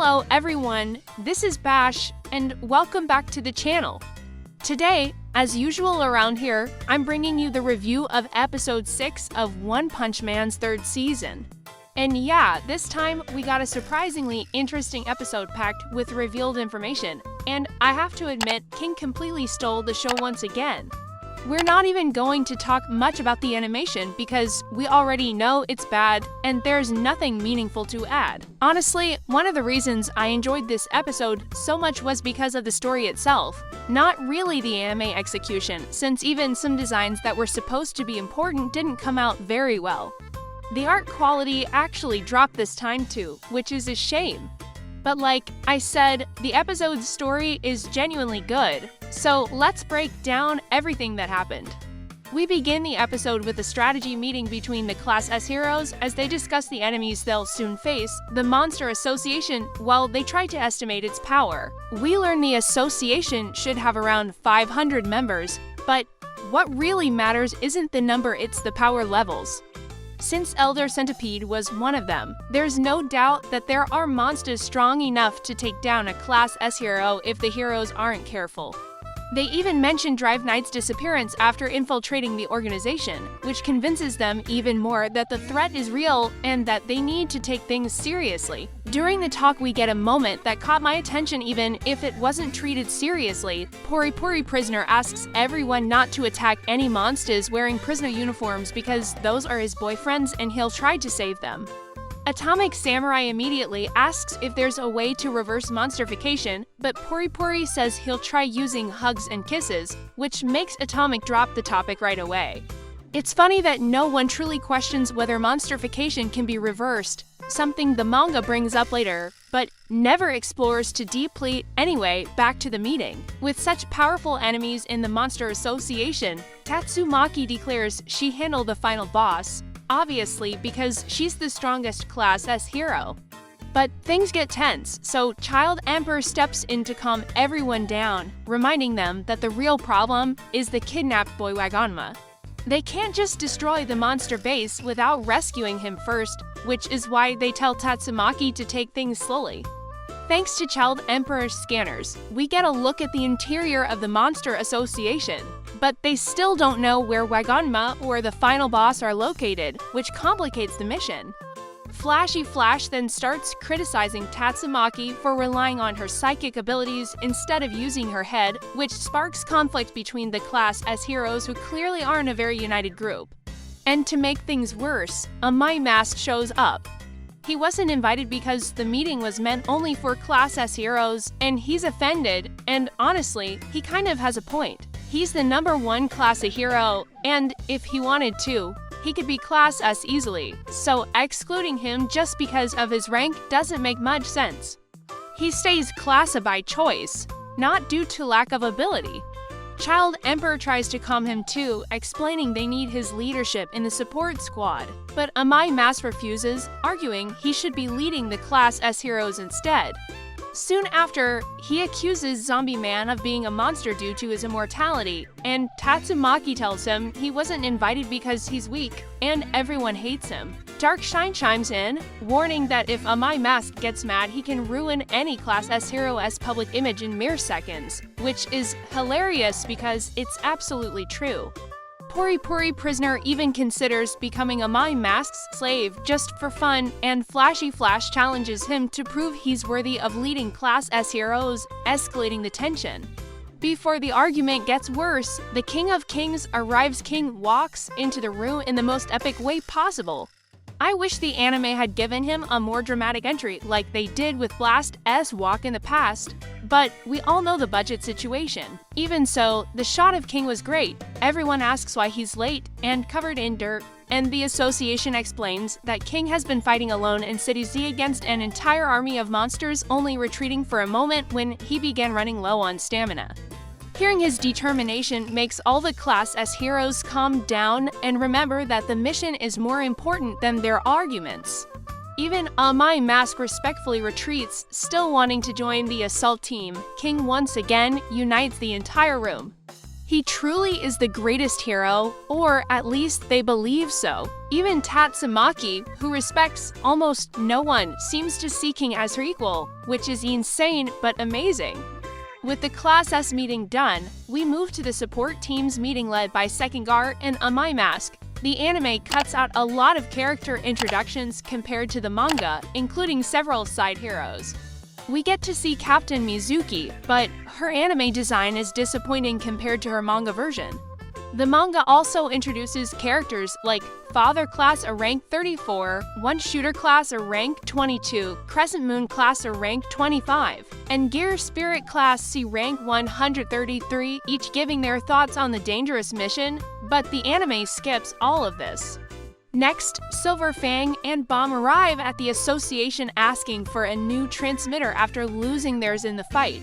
Hello everyone, this is Bash, and welcome back to the channel. Today, as usual around here, I'm bringing you the review of episode 6 of One Punch Man's third season. And yeah, this time we got a surprisingly interesting episode packed with revealed information, and I have to admit, King completely stole the show once again. We're not even going to talk much about the animation because we already know it's bad and there's nothing meaningful to add. Honestly, one of the reasons I enjoyed this episode so much was because of the story itself, not really the anime execution, since even some designs that were supposed to be important didn't come out very well. The art quality actually dropped this time too, which is a shame. But like I said, the episode's story is genuinely good, so let's break down everything that happened. We begin the episode with a strategy meeting between the Class S heroes as they discuss the enemies they'll soon face, the Monster Association, while they try to estimate its power. We learn the association should have around 500 members, but what really matters isn't the number, it's the power levels. Since Elder Centipede was one of them, there's no doubt that there are monsters strong enough to take down a Class S hero if the heroes aren't careful. They even mention Drive Knight's disappearance after infiltrating the organization, which convinces them even more that the threat is real and that they need to take things seriously. During the talk, we get a moment that caught my attention even if it wasn't treated seriously. Pori Pori Prisoner asks everyone not to attack any monsters wearing prisoner uniforms because those are his boyfriends and he'll try to save them. Atomic Samurai immediately asks if there's a way to reverse monsterification, but Pori Pori says he'll try using hugs and kisses, which makes Atomic drop the topic right away. It's funny that no one truly questions whether monsterification can be reversed, something the manga brings up later, but never explores too deeply. Anyway, back to the meeting. With such powerful enemies in the Monster Association, Tatsumaki declares she handled the final boss, obviously because she's the strongest Class S hero. But things get tense, so Child Emperor steps in to calm everyone down, reminding them that the real problem is the kidnapped boy Wagonma. They can't just destroy the monster base without rescuing him first, which is why they tell Tatsumaki to take things slowly. Thanks to Child Emperor's scanners, we get a look at the interior of the Monster Association, but they still don't know where Wagonma or the final boss are located, which complicates the mission. Flashy Flash then starts criticizing Tatsumaki for relying on her psychic abilities instead of using her head, which sparks conflict between the Class S heroes who clearly aren't a very united group. And to make things worse, a Mai Mask shows up. He wasn't invited because the meeting was meant only for Class S heroes, and he's offended, and honestly, he kind of has a point. He's the #1 Class A hero, and if he wanted to, he could be Class S easily, so excluding him just because of his rank doesn't make much sense. He stays Class A by choice, not due to lack of ability. Child Emperor tries to calm him too, explaining they need his leadership in the support squad, but Amai Mask refuses, arguing he should be leading the Class S heroes instead. Soon after, he accuses Zombie Man of being a monster due to his immortality, and Tatsumaki tells him he wasn't invited because he's weak, and everyone hates him. Dark Shine chimes in, warning that if Amai Mask gets mad, he can ruin any Class S hero's public image in mere seconds, which is hilarious because it's absolutely true. Pori Pori Prisoner even considers becoming Amai Mask's slave just for fun, and Flashy Flash challenges him to prove he's worthy of leading Class S heroes, escalating the tension. Before the argument gets worse, the King of Kings arrives. King walks into the room in the most epic way possible. I wish the anime had given him a more dramatic entry like they did with Blast S walk in the past, but we all know the budget situation. Even so, the shot of King was great. Everyone asks why he's late and covered in dirt, and the association explains that King has been fighting alone in City Z against an entire army of monsters, only retreating for a moment when he began running low on stamina. Hearing his determination makes all the Class S heroes calm down and remember that the mission is more important than their arguments. Even Amai Mask respectfully retreats, still wanting to join the assault team. King once again unites the entire room. He truly is the greatest hero, or at least they believe so. Even Tatsumaki, who respects almost no one, seems to see King as her equal, which is insane but amazing. With the Class S meeting done, we move to the support team's meeting led by Sekingar and Amai Mask. The anime cuts out a lot of character introductions compared to the manga, including several side heroes. We get to see Captain Mizuki, but her anime design is disappointing compared to her manga version. The manga also introduces characters like Father class a rank 34, One Shooter class a rank 22, Crescent Moon class a rank 25, and Gear Spirit class C rank 133, each giving their thoughts on the dangerous mission, but the anime skips all of this. Next, Silver Fang and Bomb arrive at the association asking for a new transmitter after losing theirs in the fight.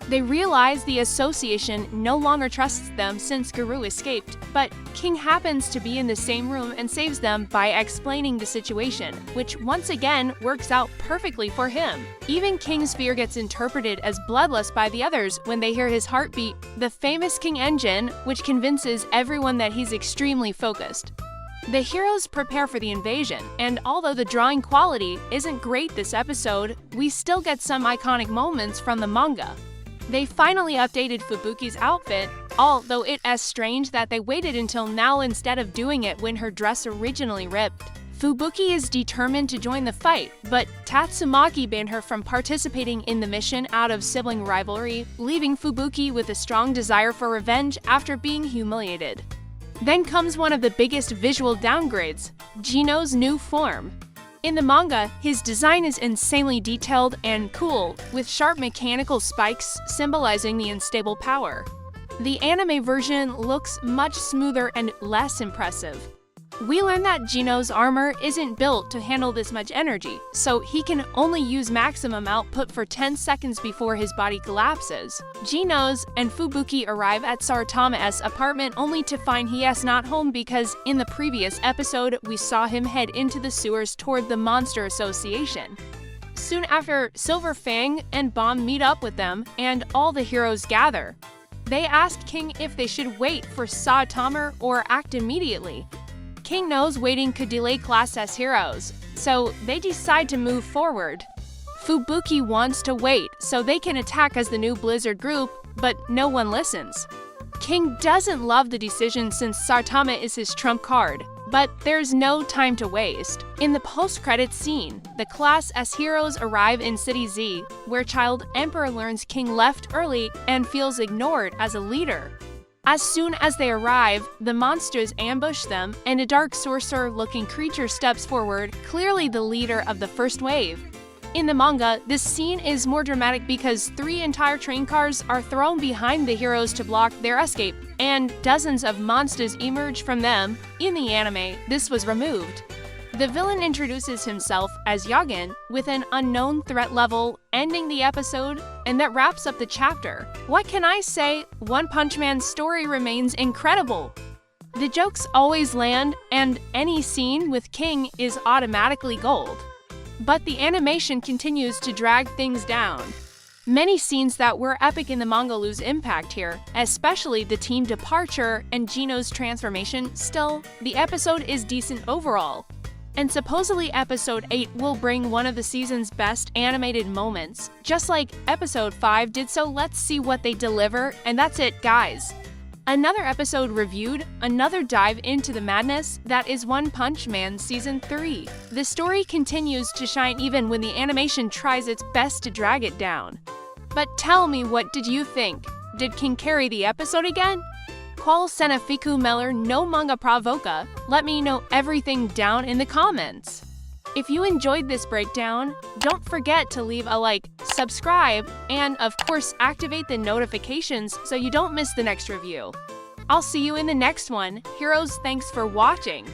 They realize the association no longer trusts them since Guru escaped, but King happens to be in the same room and saves them by explaining the situation, which once again works out perfectly for him. Even King's fear gets interpreted as bloodlust by the others when they hear his heartbeat, the famous King engine, which convinces everyone that he's extremely focused. The heroes prepare for the invasion, and although the drawing quality isn't great this episode, we still get some iconic moments from the manga. They finally updated Fubuki's outfit, although it's strange that they waited until now instead of doing it when her dress originally ripped. Fubuki is determined to join the fight, but Tatsumaki banned her from participating in the mission out of sibling rivalry, leaving Fubuki with a strong desire for revenge after being humiliated. Then comes one of the biggest visual downgrades, Gino's new form. In the manga, his design is insanely detailed and cool, with sharp mechanical spikes symbolizing the unstable power. The anime version looks much smoother and less impressive. We learn that Gino's armor isn't built to handle this much energy, so he can only use maximum output for 10 seconds before his body collapses. Gino's and Fubuki arrive at Saitama's apartment only to find he is not home because in the previous episode we saw him head into the sewers toward the Monster Association. Soon after, Silver Fang and Bomb meet up with them, and all the heroes gather. They ask King if they should wait for Saitama or act immediately. King knows waiting could delay Class S heroes, so they decide to move forward. Fubuki wants to wait so they can attack as the new Blizzard group, but no one listens. King doesn't love the decision since Saitama is his trump card, but there's no time to waste. In the post-credits scene, the Class S heroes arrive in City Z, where Child Emperor learns King left early and feels ignored as a leader. As soon as they arrive, the monsters ambush them, and a dark sorcerer-looking creature steps forward, clearly the leader of the first wave. In the manga, this scene is more dramatic because 3 entire train cars are thrown behind the heroes to block their escape, and dozens of monsters emerge from them. In the anime, this was removed. The villain introduces himself as Yagen with an unknown threat level, ending the episode, and that wraps up the chapter. What can I say? One Punch Man's story remains incredible. The jokes always land, and any scene with King is automatically gold. But the animation continues to drag things down. Many scenes that were epic in the manga lose impact here, especially the team departure and Gino's transformation. Still, the episode is decent overall. And supposedly episode 8 will bring one of the season's best animated moments. Just like episode 5 did, so let's see what they deliver, and that's it, guys. Another episode reviewed, another dive into the madness that is One Punch Man Season 3. The story continues to shine even when the animation tries its best to drag it down. But tell me, what did you think? Did King carry the episode again? Qual Senefiku Meller no manga provoca? Let me know everything down in the comments. If you enjoyed this breakdown, don't forget to leave a like, subscribe, and of course activate the notifications so you don't miss the next review. I'll see you in the next one. Heroes, thanks for watching.